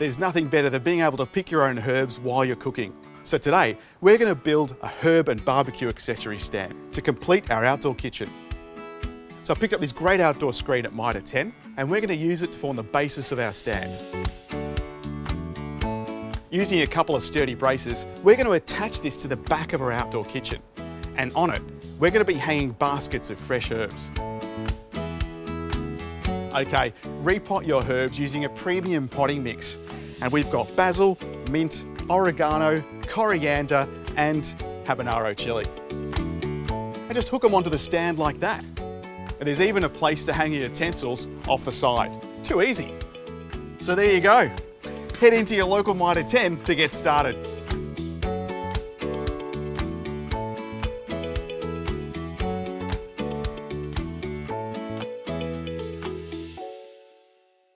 There's nothing better than being able to pick your own herbs while you're cooking. So today, we're going to build a herb and barbecue accessory stand to complete our outdoor kitchen. So I picked up this great outdoor screen at Mitre 10, and we're going to use it to form the basis of our stand. Using a couple of sturdy braces, we're going to attach this to the back of our outdoor kitchen. And on it, we're going to be hanging baskets of fresh herbs. Okay, repot your herbs using a premium potting mix. And we've got basil, mint, oregano, coriander, and habanero chili. And just hook them onto the stand like that. And there's even a place to hang your utensils off the side. Too easy. So there you go. Head into your local Mitre 10 to get started.